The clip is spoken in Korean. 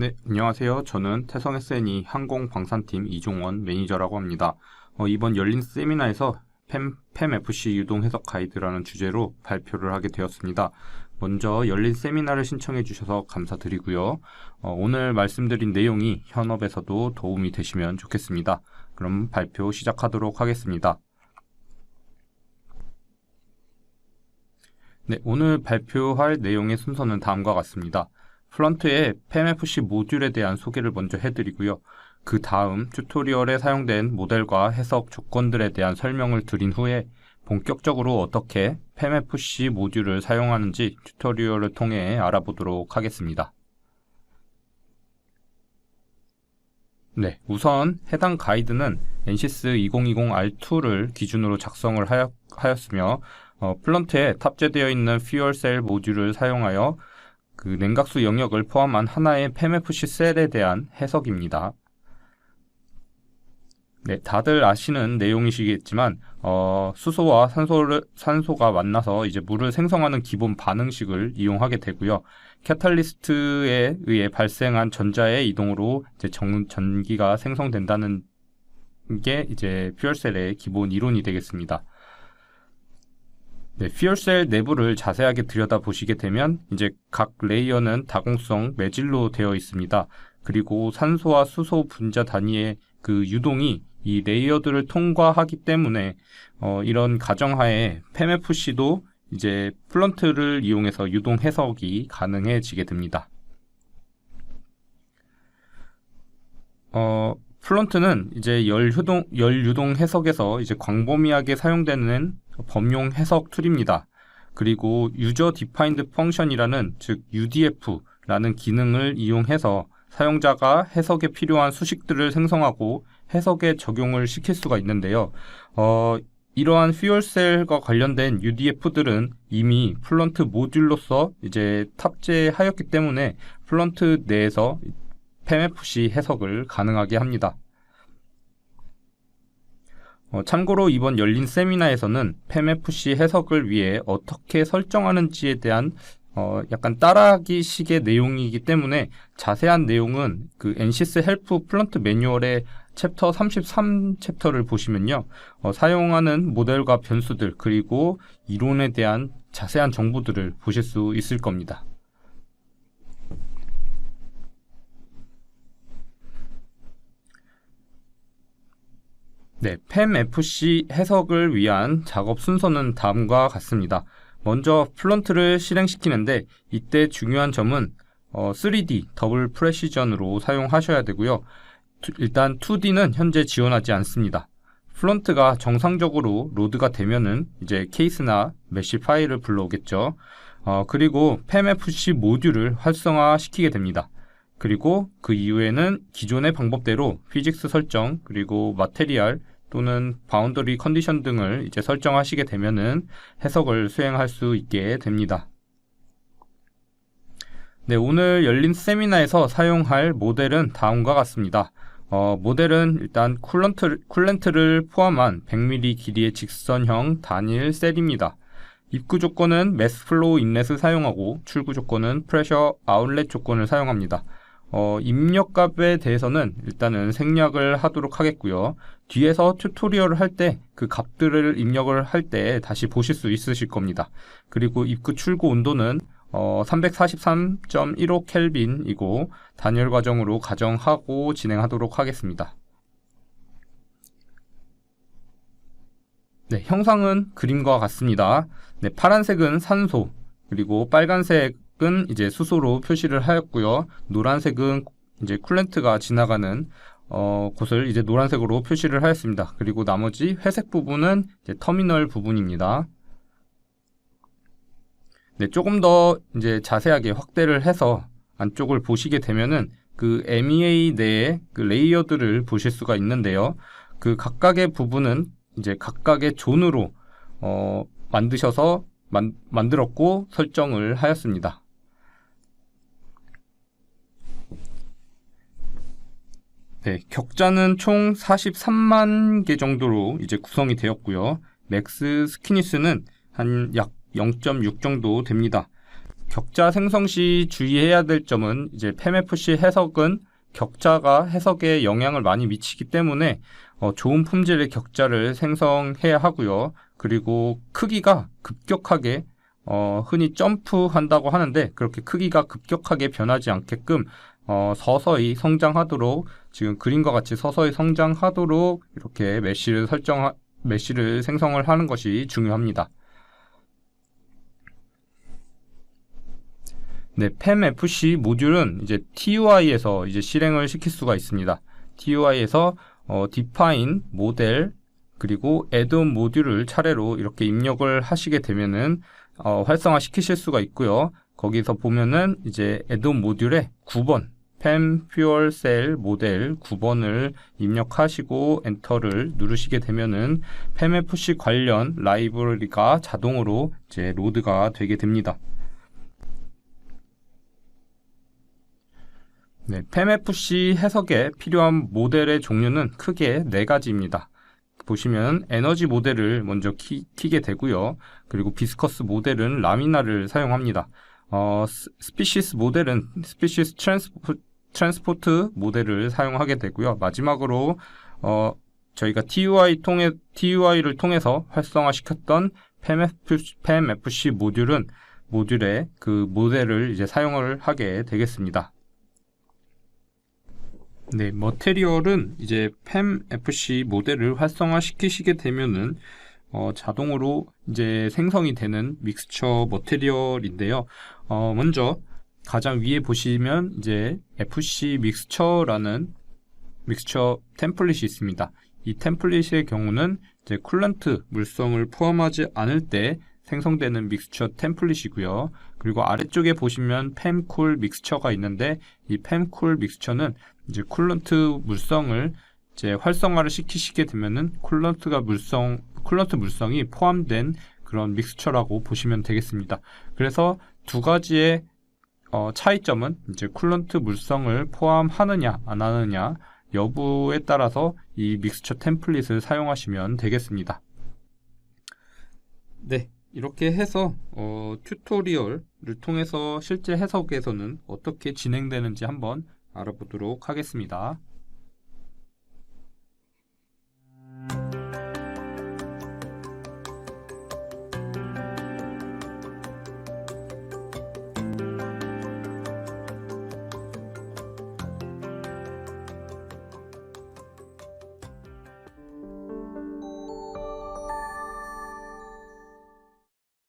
네, 안녕하세요. 저는 태성 SNE 항공방산팀 이종원 매니저라고 합니다. 이번 열린 세미나에서 팸FC 유동 해석 가이드라는 주제로 발표를 하게 되었습니다. 먼저 열린 세미나를 신청해 주셔서 감사드리고요. 오늘 말씀드린 내용이 현업에서도 도움이 되시면 좋겠습니다. 그럼 발표 시작하도록 하겠습니다. 네, 오늘 발표할 내용의 순서는 다음과 같습니다. 플런트의 팸FC 모듈에 대한 소개를 먼저 해드리고요. 그 다음 튜토리얼에 사용된 모델과 해석 조건들에 대한 설명을 드린 후에 본격적으로 어떻게 팸FC 모듈을 사용하는지 튜토리얼을 통해 알아보도록 하겠습니다. 네, 우선 해당 가이드는 NCIS 2020R2를 기준으로 작성을 하였으며 플런트에 탑재되어 있는 퓨얼셀 모듈을 사용하여 그 냉각수 영역을 포함한 하나의 팸FC 셀에 대한 해석입니다. 네, 다들 아시는 내용이시겠지만 수소와 산소가 만나서 이제 물을 생성하는 기본 반응식을 이용하게 되고요. 캐탈리스트에 의해 발생한 전자의 이동으로 이제 전기가 생성된다는 게 이제 퓨얼셀의 기본 이론이 되겠습니다. 네, 퓨얼셀 내부를 자세하게 들여다보시게 되면 이제 각 레이어는 다공성 매질로 되어 있습니다. 그리고 산소와 수소 분자 단위의 그 유동이 이 레이어들을 통과하기 때문에 이런 가정하에 팸FC도 이제 플런트를 이용해서 유동 해석이 가능해지게 됩니다. 플런트는 이제 열 유동 해석에서 이제 광범위하게 사용되는 범용 해석 툴입니다. 그리고 유저 디파인드 펑션이라는 즉 UDF라는 기능을 이용해서 사용자가 해석에 필요한 수식들을 생성하고 해석에 적용을 시킬 수가 있는데요. 이러한 퓨얼셀과 관련된 UDF들은 이미 플런트 모듈로서 이제 탑재하였기 때문에 플런트 내에서 팸FC 해석을 가능하게 합니다. 참고로 이번 열린 세미나에서는 팸FC 해석을 위해 어떻게 설정하는지에 대한 약간 따라하기 식의 내용이기 때문에 자세한 내용은 그 NCIS 헬프 플런트 매뉴얼의 챕터 33 챕터를 보시면요. 사용하는 모델과 변수들 그리고 이론에 대한 자세한 정보들을 보실 수 있을 겁니다. 네, 팸FC 해석을 위한 작업 순서는 다음과 같습니다. 먼저 플런트를 실행시키는데 이때 중요한 점은 3D 더블 프레시전으로 사용하셔야 되고요. 일단 2D는 현재 지원하지 않습니다. 플런트가 정상적으로 로드가 되면은 이제 케이스나 메시 파일을 불러오겠죠. 그리고 팸FC 모듈을 활성화시키게 됩니다. 그리고 그 이후에는 기존의 방법대로 피직스 설정 그리고 마테리얼 또는 바운더리 컨디션 등을 이제 설정하시게 되면은 해석을 수행할 수 있게 됩니다. 네, 오늘 열린 세미나에서 사용할 모델은 다음과 같습니다. 모델은 일단 쿨렌트를 포함한 100mm 길이의 직선형 단일 셀입니다. 입구 조건은 매스 플로우 인렛을 사용하고 출구 조건은 프레셔 아웃렛 조건을 사용합니다. 입력값에 대해서는 일단은 생략을 하도록 하겠고요. 뒤에서 튜토리얼을 할 때 그 값들을 입력을 할 때 다시 보실 수 있으실 겁니다. 그리고 입구 출구 온도는 343.15 켈빈이고 단열 과정으로 가정하고 진행하도록 하겠습니다. 네, 형상은 그림과 같습니다. 네, 파란색은 산소, 그리고 빨간색은 이제 수소로 표시를 하였고요. 노란색은 이제 쿨렌트가 지나가는 곳을 이제 노란색으로 표시를 하였습니다. 그리고 나머지 회색 부분은 이제 터미널 부분입니다. 네, 조금 더 이제 자세하게 확대를 해서 안쪽을 보시게 되면은 그 MEA 내에 그 레이어들을 보실 수가 있는데요. 그 각각의 부분은 이제 각각의 존으로 만들었고 설정을 하였습니다. 네, 격자는 총 43만 개 정도로 이제 구성이 되었고요. 맥스 스키니스는 한 약 0.6 정도 됩니다. 격자 생성 시 주의해야 될 점은 이제 PEMFC 해석은 격자가 해석에 영향을 많이 미치기 때문에 좋은 품질의 격자를 생성해야 하고요. 그리고 크기가 급격하게 흔히 점프한다고 하는데 그렇게 크기가 급격하게 변하지 않게끔 서서히 성장하도록 지금 그림과 같이 서서히 성장하도록 이렇게 메쉬를 생성을 하는 것이 중요합니다. 네, PEMFC 모듈은 이제 TUI에서 이제 실행을 시킬 수가 있습니다. TUI에서 define, 모델, 그리고 add-on 모듈을 차례로 이렇게 입력을 하시게 되면은 활성화 시키실 수가 있고요. 거기서 보면은 이제 add-on 모듈에 9번 PEM fuel cell 모델 9번을 입력하시고 엔터를 누르시게 되면은 PEMFC 관련 라이브러리가 자동으로 이제 로드가 되게 됩니다. 네, PEMFC 해석에 필요한 모델의 종류는 크게 4가지입니다. 보시면 에너지 모델을 먼저 키게 되고요. 그리고 비스커스 모델은 라미나를 사용합니다. 스피시스 모델은 스피시스 트랜스포트 모델을 사용하게 되고요. 마지막으로 저희가 TUI를 통해서 활성화시켰던 PEMFC 모듈의 그 모델을 이제 사용을 하게 되겠습니다. 네, 머테리얼은 이제 PEMFC 모델을 활성화시키시게 되면은 자동으로 이제 생성이 되는 믹스처 머테리얼인데요. 먼저 가장 위에 보시면 이제 FC 믹스처라는 믹스처 템플릿이 있습니다. 이 템플릿의 경우는 이제 쿨런트 물성을 포함하지 않을 때 생성되는 믹스처 템플릿이고요. 그리고 아래쪽에 보시면 PEMCOOL 믹스처가 있는데 이 PEMCOOL 믹스처는 이제 쿨런트 물성을 이제 활성화를 시키시게 되면은 쿨런트 물성이 포함된 그런 믹스처라고 보시면 되겠습니다. 그래서 두 가지의 차이점은 이제 쿨런트 물성을 포함하느냐 안 하느냐 여부에 따라서 이 믹스처 템플릿을 사용하시면 되겠습니다. 네, 이렇게 해서 튜토리얼을 통해서 실제 해석에서는 어떻게 진행되는지 한번 알아보도록 하겠습니다.